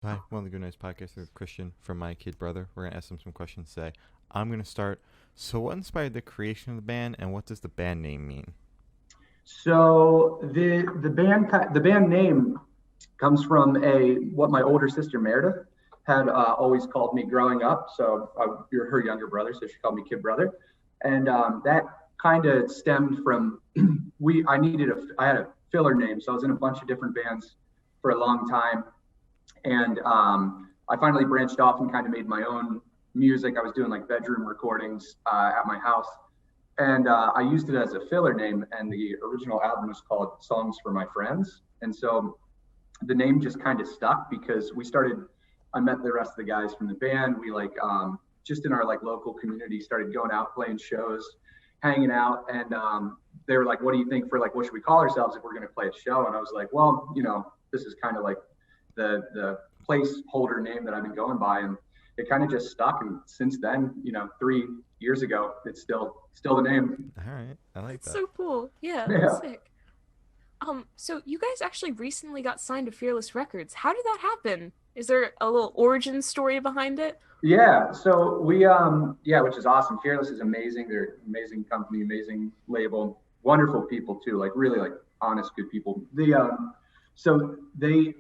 Hi, one of the Good Nights podcast with Christian from my kid brother. We're gonna ask him some questions today. I'm gonna start. So, what inspired the creation of the band, and what does the band name mean? So the band name comes from a what my older sister Meredith had always called me growing up. So you're her younger brother, so she called me kid brother, and that kind of stemmed from I had a filler name, so I was in a bunch of different bands for a long time, and I finally branched off and kind of made my own music. I was doing like bedroom recordings at my house, and I used it as a filler name. And the original album was called Songs for My Friends, and so the name just kind of stuck because we started. I met the rest of the guys from the band. We just in our like local community started going out playing shows, hanging out, and they were like, "What do you think for like what should we call ourselves if we're going to play a show?" And I was like, "Well, this is kind of like the placeholder name that I've been going by," and it kind of just stuck. And since then, 3 years ago, it's still the name. All right, I like That's that. so cool. Yeah, that's Yeah. sick. So you guys actually recently got signed to Fearless Records. How did that happen? Is there a little origin story behind it? Yeah, so yeah, which is awesome. Fearless is amazing. They're an amazing company, amazing label, wonderful people too. Like really, like honest, good people. So they,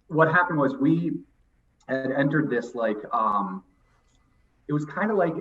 what happened was we had entered this it was kind of like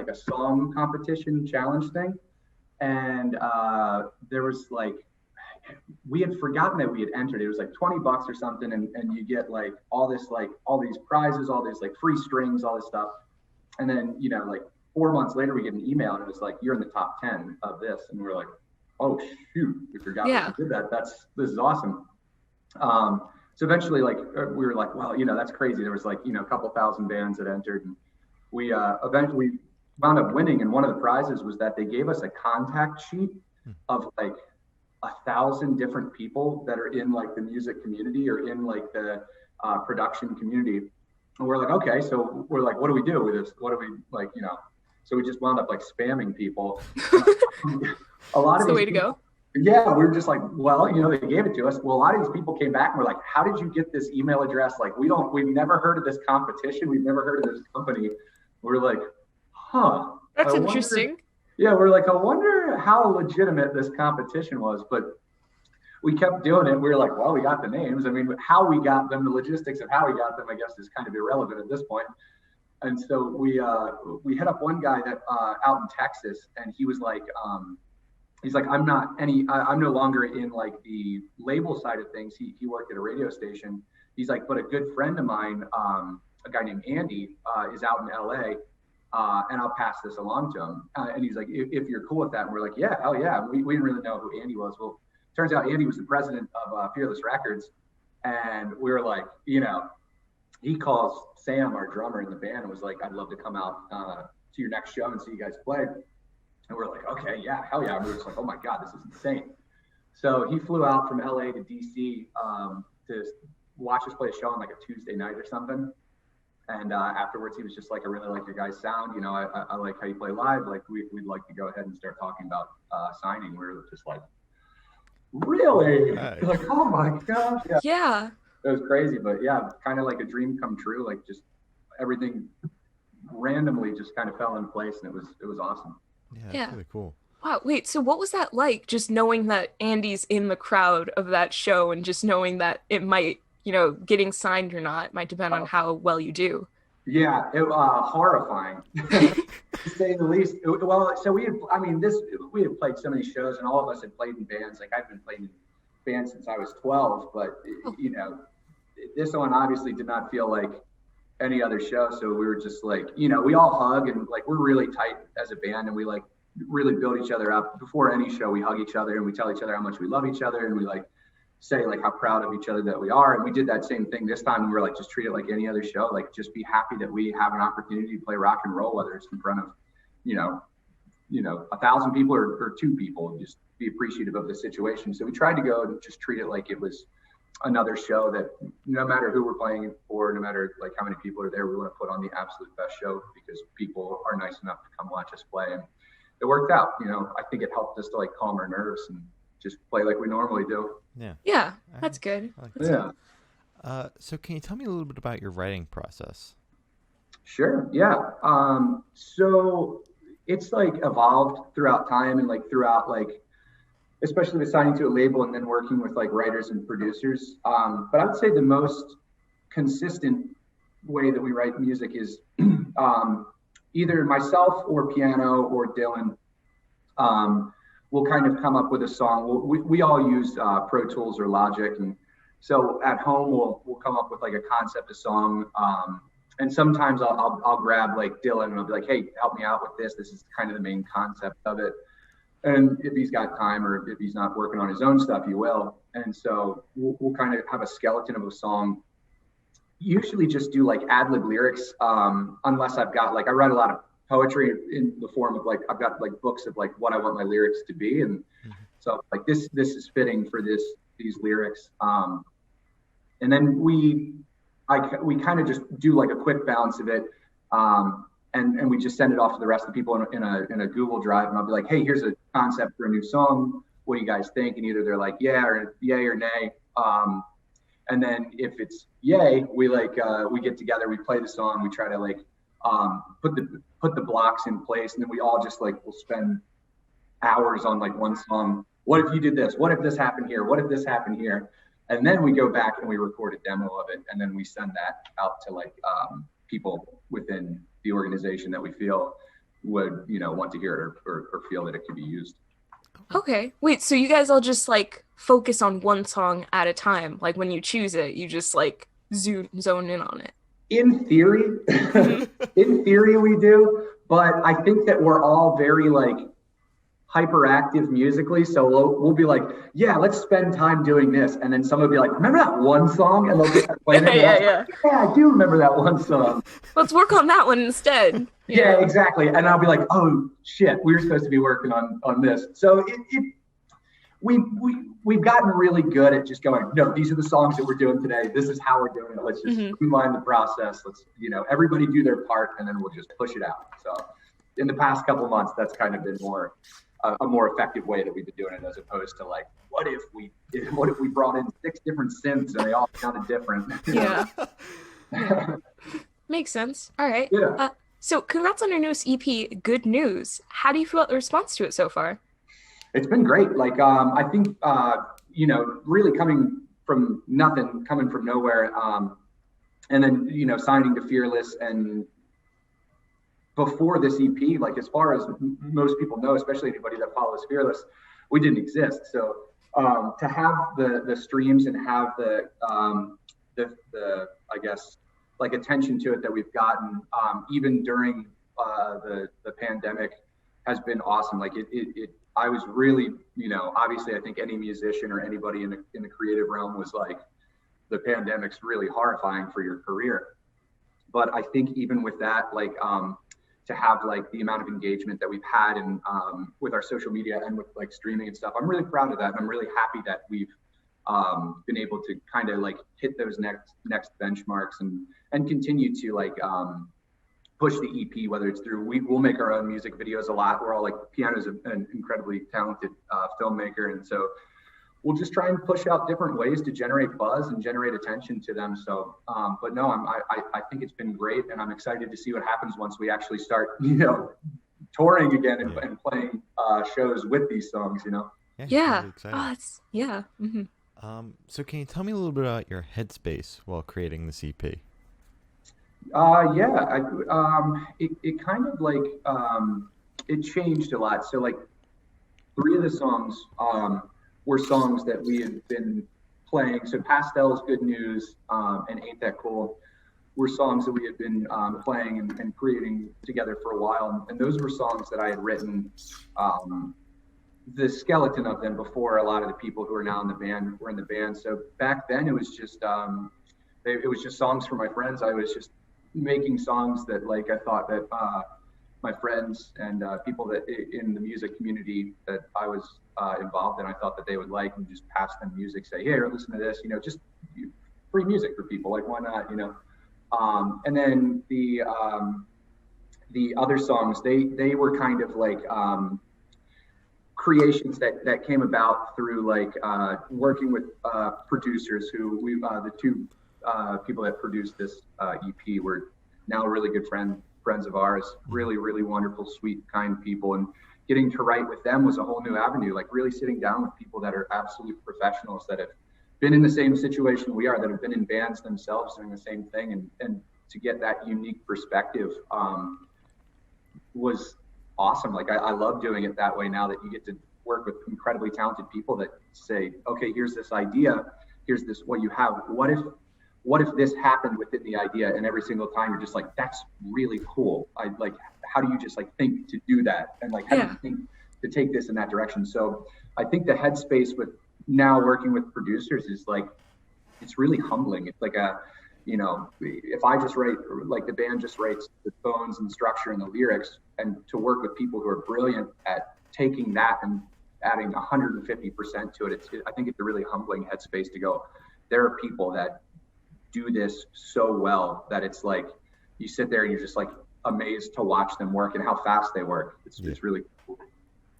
a song competition challenge thing, and there was like we had forgotten that we had entered. It was like $20 or something, and you get like all this like all these prizes, all these like free strings, all this stuff. And then like 4 months later, we get an email and it was like you're in the top 10 of this, and we're like, oh shoot, we forgot that Yeah. we did that. This is awesome. So eventually, like we were like, well, that's crazy. There was like a couple thousand bands that entered, and we eventually wound up winning. And one of the prizes was that they gave us a contact sheet Hmm. of like 1,000 different people that are in like the music community or in like the production community. And we're like, okay, so we're like, what do we do with this? What do we like? So we just wound up like spamming people. And a lot That's of the these way to people, go. yeah, we were just like, well, they gave it to us. Well, a lot of these people came back and were like, how did you get this email address? Like, we've never heard of this competition. We've never heard of this company. We're like, huh, I That's wonder. interesting. Yeah, we're like, I wonder how legitimate this competition was. But we kept doing it. We were like, well, we got the names. I mean, how we got them, the logistics of how we got them, I guess, is kind of irrelevant at this point. And so we hit up one guy that out in Texas, and he was like, he's like, I'm no longer in like the label side of things. He worked at a radio station. He's like, but a good friend of mine, a guy named Andy, is out in LA. And I'll pass this along to him. And he's like, if you're cool with that. And we're like, yeah, hell yeah. We didn't really know who Andy was. Well, turns out Andy was the president of Fearless Records. And we were like, he calls Sam, our drummer in the band, and was like, I'd love to come out to your next show and see you guys play. And we're like, okay, yeah, hell yeah. And we were just like, oh my God, this is insane. So he flew out from LA to DC to watch us play a show on like a Tuesday night or something. And afterwards, he was just like, I really like your guys' sound. I like how you play live. Like, we'd like to go ahead and start talking about signing. We were just like, really? Right. Like, oh my gosh. Yeah, Yeah. it was crazy. But yeah, kind of like a dream come true. Like, just everything randomly just kind of fell in place. And it was awesome. Yeah, that's Yeah. really cool. Wow. Wait, so what was that like? Just knowing that Andy's in the crowd of that show and just knowing that it might, getting signed or not might depend on Uh, how well you do. yeah, it horrifying. To say the least. Well, so we had played so many shows, and all of us had played in bands. Like I've been playing in bands since I was 12, but Oh, this one obviously did not feel like any other show. So we were just like, we all hug and like we're really tight as a band, and we like really build each other up. Before any show, we hug each other and we tell each other how much we love each other, and we like say like how proud of each other that we are. And we did that same thing this time. We were like, just treat it like any other show. Like just be happy that we have an opportunity to play rock and roll, whether it's in front of, you know, 1,000 people or two people. Just be appreciative of the situation. So we tried to go and just treat it like it was another show, that no matter who we're playing for, no matter like how many people are there, we want to put on the absolute best show because people are nice enough to come watch us play. And it worked out. I think it helped us to like calm our nerves and just play like we normally do. Yeah. yeah, All right. that's good. I like That's that. Yeah. good. So can you tell me a little bit about your writing process? Sure. Yeah. So it's like evolved throughout time and like throughout like, especially with signing to a label and then working with like writers and producers. But I would say the most consistent way that we write music is either myself or piano or Dylan will kind of come up with a song. We all use Pro Tools or Logic, and so at home we'll come up with like a concept, a song. And sometimes I'll grab like Dylan and I'll be like, hey, help me out with this. This is kind of the main concept of it. And if he's got time or if he's not working on his own stuff, he will. And so we'll kind of have a skeleton of a song. Usually just do like ad lib lyrics, unless I've got like, I write a lot of poetry in the form of like, I've got like books of like what I want my lyrics to be. And so like this is fitting for these lyrics. And then we kind of just do like a quick balance of it. And we just send it off to the rest of the people in a Google Drive, and I'll be like, hey, here's a concept for a new song. What do you guys think? And either they're like, yeah, or yay or nay. And then if it's yay, we get together, we play the song, we try to like put the blocks in place, and then we all just like will spend hours on like one song. What if you did this? What if this happened here? What if this happened here? And then we go back and we record a demo of it, and then we send that out to like people within the organization that we feel would, want to hear it or feel that it could be used. Okay. Wait, so you guys all just like focus on one song at a time? Like when you choose it, you just like zone in on it? In theory, we do, but I think that we're all very like hyperactive musically, so we'll be like, yeah, let's spend time doing this, and then someone will be like, remember that one song, and they'll get playing it. Yeah, I do remember that one song. Let's work on that one instead. Yeah, exactly. And I'll be like, oh shit, we were supposed to be working on this. So we've gotten really good at just going, no, these are the songs that we're doing today. This is how we're doing it. Let's just streamline the process. Let's everybody do their part, and then we'll just push it out. So in the past couple months, that's kind of been a more effective way that we've been doing it, as opposed to like, what if we brought in 6 different synths and they all sounded different? Yeah. Makes sense. All right. Yeah. So congrats on your newest EP, Good News. How do you feel about the response to it so far? It's been great. Like, I think, really coming from nothing, coming from nowhere, and then, signing to Fearless, and before this EP, like as far as most people know, especially anybody that follows Fearless, we didn't exist. So to have the streams and have the I guess like attention to it that we've gotten, even during the pandemic, has been awesome. Like I was really, obviously I think any musician or anybody in the creative realm was like, the pandemic's really horrifying for your career. But I think even with that, like, to have like the amount of engagement that we've had and with our social media and with like streaming and stuff, I'm really proud of that. And I'm really happy that we've been able to kind of like hit those next benchmarks and continue to like push the EP, whether it's through, we'll make our own music videos a lot. We're all like, Piano's an incredibly talented filmmaker. And so we'll just try and push out different ways to generate buzz and generate attention to them. So, but no, I think it's been great, and I'm excited to see what happens once we actually start, touring again and playing shows with these songs. Yeah. Really Oh, yeah. Mm-hmm. So can you tell me a little bit about your headspace while creating this EP? It kind of like it changed a lot. So like 3 of the songs were songs that we had been playing. So Pastel's Good News and Ain't That Cool were songs that we had been playing and creating together for a while. And those were songs that I had written the skeleton of them before a lot of the people who are now in the band were in the band. So back then it was just songs for my friends. I was just making songs that like I thought that my friends and people that in the music community that I was involved in, I thought that they would like, and just pass them music, say, hey, listen to this, just free music for people, like why not, and then the other songs, they were kind of like creations that came about through like working with producers who the 2 people that produced this EP were now really good friends of ours, really, really wonderful, sweet, kind people. And getting to write with them was a whole new avenue, like really sitting down with people that are absolute professionals that have been in the same situation we are, that have been in bands themselves doing the same thing. And to get that unique perspective was awesome. Like I love doing it that way now that you get to work with incredibly talented people that say, okay, here's this idea, here's this, what you have. What if this happened within the idea? And every single time you're just like, that's really cool. How do you just like think to do that? And like, how do you think to take this in that direction? So I think the headspace with now working with producers is like, it's really humbling. It's like if I just write, like the band just writes the tones and structure and the lyrics, and to work with people who are brilliant at taking that and adding 150% to it, I think it's a really humbling headspace to go, there are people that do this so well that it's like you sit there and you're just like amazed to watch them work and how fast they work. It's really cool.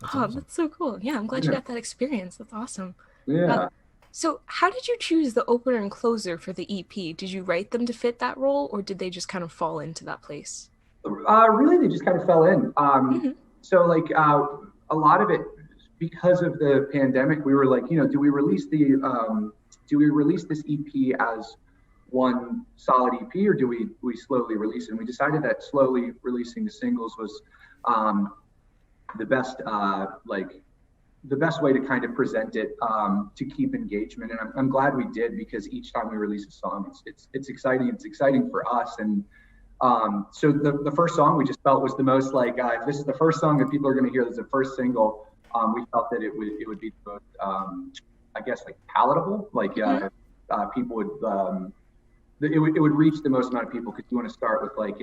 That's awesome. That's so cool. Yeah, I'm glad you got that experience. That's awesome. Yeah. So how did you choose the opener and closer for the EP? Did you write them to fit that role, or did they just kind of fall into that place? Really, they just kind of fell in. So like a lot of it, because of the pandemic, we were like, do we release this EP as one solid EP, or do we slowly release it? And we decided that slowly releasing the singles was the best way to kind of present it, to keep engagement. And I'm glad we did, because each time we release a song, it's exciting. It's exciting for us. And so the first song we just felt was the most like, if this is the first song that people are going to hear, this is the first single, we felt that it would be the most, I guess, like palatable, like people would, it would reach the most amount of people, because you want to start with like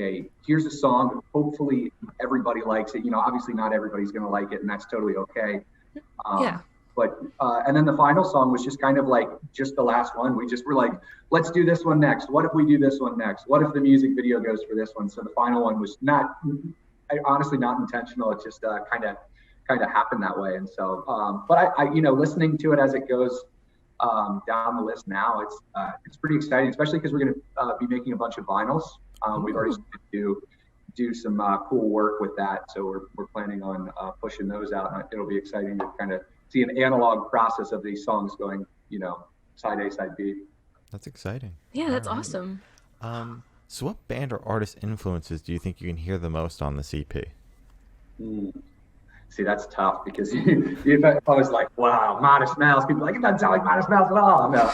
here's a song, hopefully everybody likes it. Obviously not everybody's going to like it, and that's totally okay. But and then the final song was just kind of like just the last one. We just were like, let's do this one next. What if we do this one next? What if the music video goes for this one? So the final one was honestly not intentional. It just kind of happened that way. And so, but I listening to it as it goes down the list now, it's pretty exciting, especially because we're going to be making a bunch of vinyls. We've already started to do some cool work with that, so we're planning on pushing those out. And it'll be exciting to kind of see an analog process of these songs going, side A, side B. That's exciting. Yeah, that's awesome. So what band or artist influences do you think you can hear the most on this EP? See, that's tough, because if I was like, wow, Modest Mouse, people are like, it doesn't sound like Modest Mouse at all. No,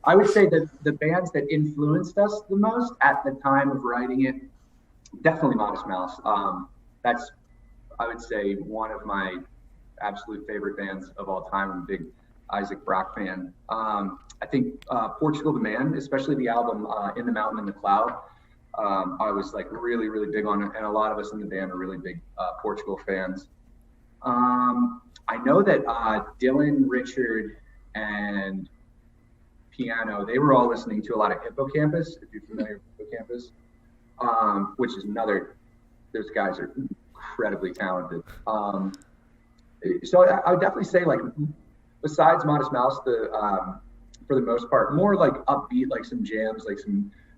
I would say that the bands that influenced us the most at the time of writing it, definitely Modest Mouse. That's, I would say, one of my absolute favorite bands of all time. I'm a big Isaac Brock fan. I think Portugal the Man, especially the album In the Mountain and the Cloud, I was like really, really big on it, and a lot of us in the band are really big Portugal fans. I know that Dylan, Richard, and Piano, they were all listening to a lot of Hippocampus, if you're familiar with Hippocampus, which is those guys are incredibly talented. So I would definitely say, like, besides Modest Mouse, for the most part, more like upbeat, like some jams,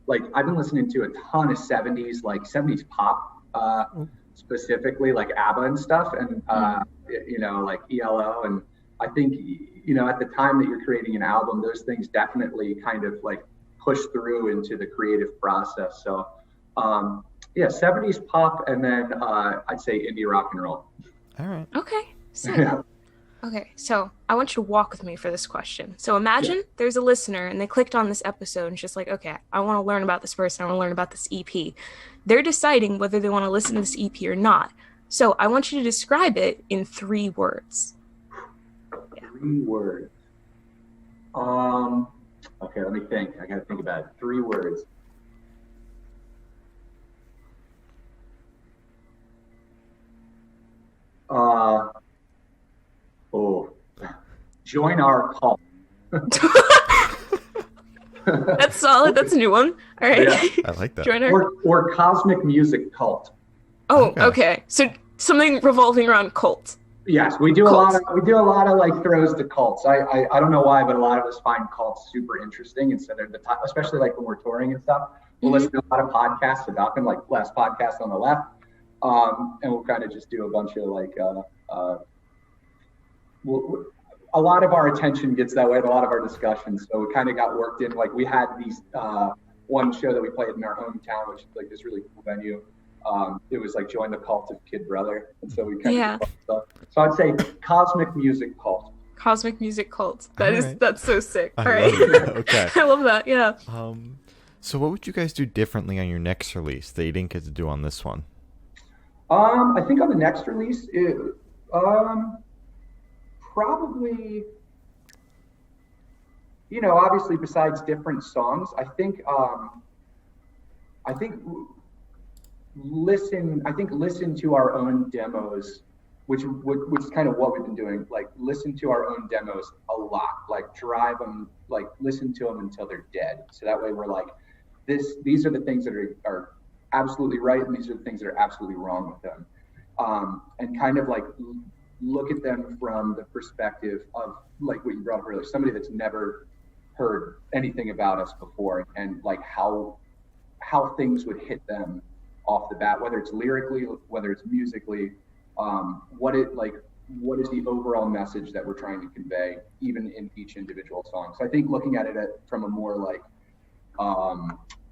like I've been listening to a ton of 70s, like 70s pop, specifically like ABBA and stuff, and like ELO. And I think, at the time that you're creating an album, those things definitely kind of like push through into the creative process. So 70s pop, and then I'd say indie rock and roll. All right. Okay. So, okay, so I want you to walk with me for this question. So imagine there's a listener and they clicked on this episode and it's just like, okay, I want to learn about this person. I want to learn about this EP. They're deciding whether they want to listen to this EP or not. So I want you to describe it in 3 words. 3 words. Okay, let me think. I got to think about it. 3 words. Join our cult. That's solid. That's a new one. All right. Yeah. I like that. Join our... or cosmic music cult. Oh, okay. So something revolving around cult. Yes, we do a lot of like throws to cults. I don't know why, but a lot of us find cults super interesting instead of especially like when we're touring and stuff. We'll listen to a lot of podcasts about them, like Last Podcast on the Left, and we'll kind of just do a bunch of like a lot of our attention gets that way, a lot of our discussions. So we kind of got worked in. Like we had these one show that we played in our hometown, which is like this really cool venue. It was like join the cult of Kid Brother, and so we kind of stuff. So I'd say cosmic music cult. Cosmic music cult. Right. That's so sick. I All right. love it. Okay. I love that. Yeah. So what would you guys do differently on your next release that you didn't get to do on this one? I think on the next release, probably, obviously besides different songs, I think listen to our own demos, which is kind of what we've been doing. Like listen to our own demos a lot, like drive them, like listen to them until they're dead. So that way we're like, these are the things that are absolutely right, and these are the things that are absolutely wrong with them. And kind of like look at them from the perspective of like what you brought up earlier, somebody that's never heard anything about us before, and like how things would hit them off the bat, whether it's lyrically, whether it's musically, what is the overall message that we're trying to convey, even in each individual song. So I think looking at it from a more like,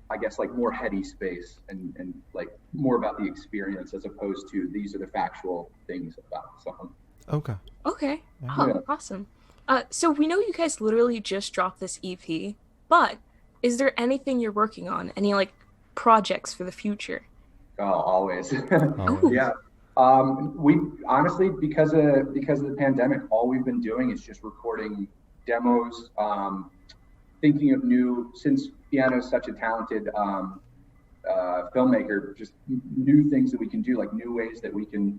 I guess like more heady space and like more about the experience as opposed to these are the factual things about the song. Okay. Oh, awesome. So we know you guys literally just dropped this EP, but is there anything you're working on? Any like projects for the future? Oh, always. Always. Yeah. We honestly, because of the pandemic, all we've been doing is just recording demos, thinking of since Piano's such a talented filmmaker, just new things that we can do, like new ways that we can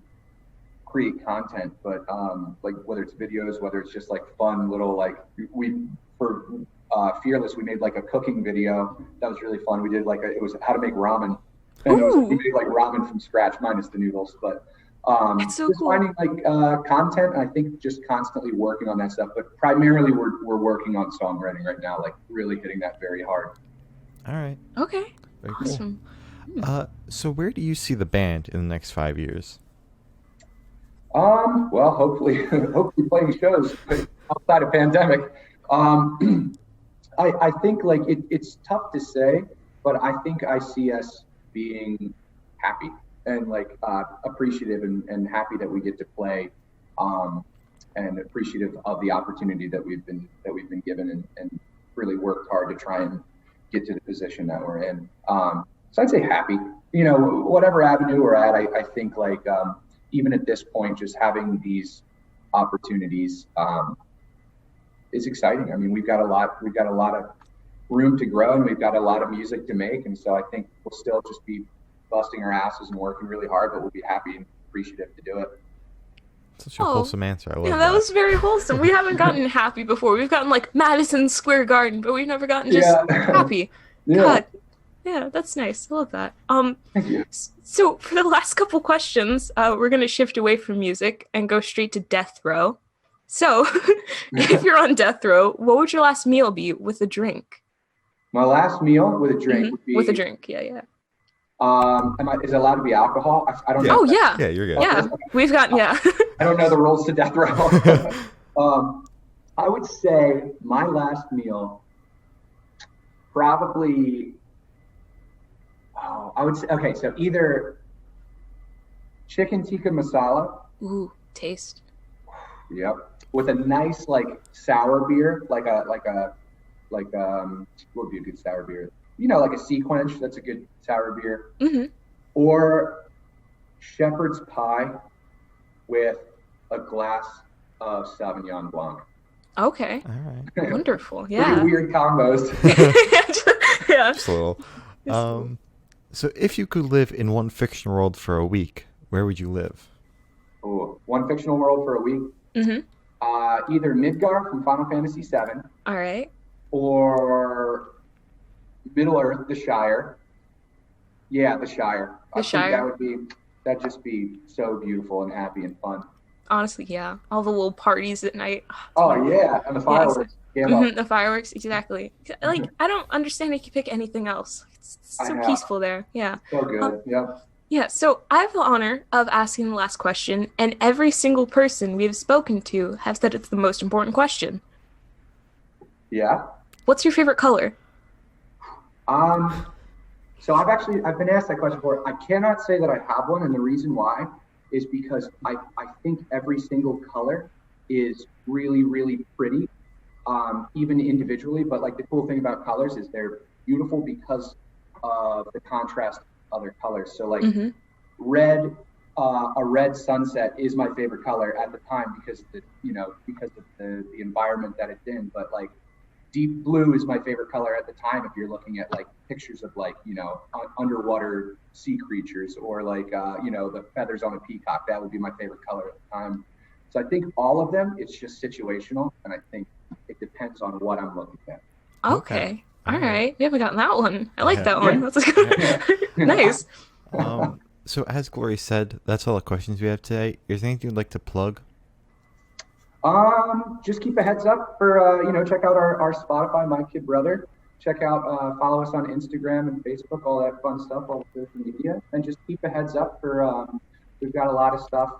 create content. But like whether it's videos, whether it's just like fun little like for Fearless, we made like a cooking video that was really fun. We did like it was how to make ramen, and we made like ramen from scratch minus the noodles. But it's so just cool. finding like content, and I think just constantly working on that stuff. But primarily we're working on songwriting right now, like really hitting that very hard. All right. Okay. Very Awesome. cool. So where do you see the band in the next 5 years? Well, hopefully playing shows outside of pandemic. I think like it's tough to say, but I think I see us being happy and like appreciative and happy that we get to play, and appreciative of the opportunity that we've been given and really worked hard to try and get to the position that we're in. So I'd say happy. Whatever avenue we're at, I think like even at this point, just having these opportunities is exciting. I mean, we've got a lot of room to grow, and we've got a lot of music to make, and so I think we'll still just be busting our asses and working really hard, but we'll be happy and appreciative to do it. Such a wholesome answer. I love that was very wholesome. We haven't gotten happy before. We've gotten like Madison Square Garden, but we've never gotten just happy. Yeah. God. Yeah, that's nice. I love that. Thank you. So for the last couple questions, we're going to shift away from music and go straight to death row. So if you're on death row, what would your last meal be with a drink? My last meal with a drink would be with a drink. Yeah. Is it allowed to be alcohol? I don't know. Oh yeah. Yeah, you're good. Yeah, we've got I don't know the rules to death row. I would say my last meal probably. I would say okay. So either chicken tikka masala. Ooh, taste. Yep. With a nice like sour beer, like what would be a good sour beer? Like a Sea Quench. That's a good sour beer. Mm-hmm. Or shepherd's pie with a glass of Sauvignon Blanc. Okay. All right. Wonderful. Yeah. Pretty weird combos. Yeah. Just a little. So if you could live in one fictional world for a week, where would you live? Ooh, one fictional world for a week. Mm-hmm. Either Midgar from Final Fantasy VII. All right. Or Middle Earth, the Shire. Yeah, the Shire. The Shire. That'd just be so beautiful and happy and fun. Honestly, yeah. All the little parties at night. Oh yeah, and the Yeah, fireworks came up. the fireworks, exactly. Like, I don't understand if you pick anything else. It's I so know. peaceful there. Yeah. So Um, good. Yep. yeah, so I have the honor of asking the last question, and every single person we have spoken to have said it's the most important question. Yeah. What's your favorite color? So I've been asked that question before. I cannot say that I have one, and the reason why is because I think every single color is really, really pretty, even individually. But like the cool thing about colors is they're beautiful because of the contrast of other colors. So like Mm-hmm. red, a red sunset is my favorite color at the time because because of the environment that it's in. But like deep blue is my favorite color at the time if you're looking at like pictures of like underwater sea creatures or like the feathers on a peacock. That would be my favorite color at the time. So I think all of them, it's just situational, and I think it depends on what I'm looking at. Okay. All All right. right. We haven't gotten that one. I like Yeah. that one. Yeah. That's good. Nice. So as Glory said, that's all the questions we have today. Is there anything you'd like to plug? Just keep a heads up for check out our Spotify, My Kid Brother. Check out follow us on Instagram and Facebook, all that fun stuff, all the social media, and just keep a heads up for we've got a lot of stuff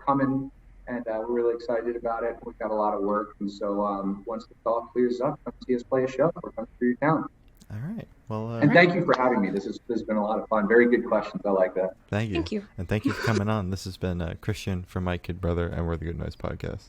coming, and we're really excited about it. We've got a lot of work, and so once this all clears up, come see us play a show. We're coming through your town. All right. Well, And thank you for having me. This has been a lot of fun. Very good questions. I like that. thank you. Thank you. And thank you for coming on. This has been Christian from My Kid Brother and We're the Good Noise Podcast.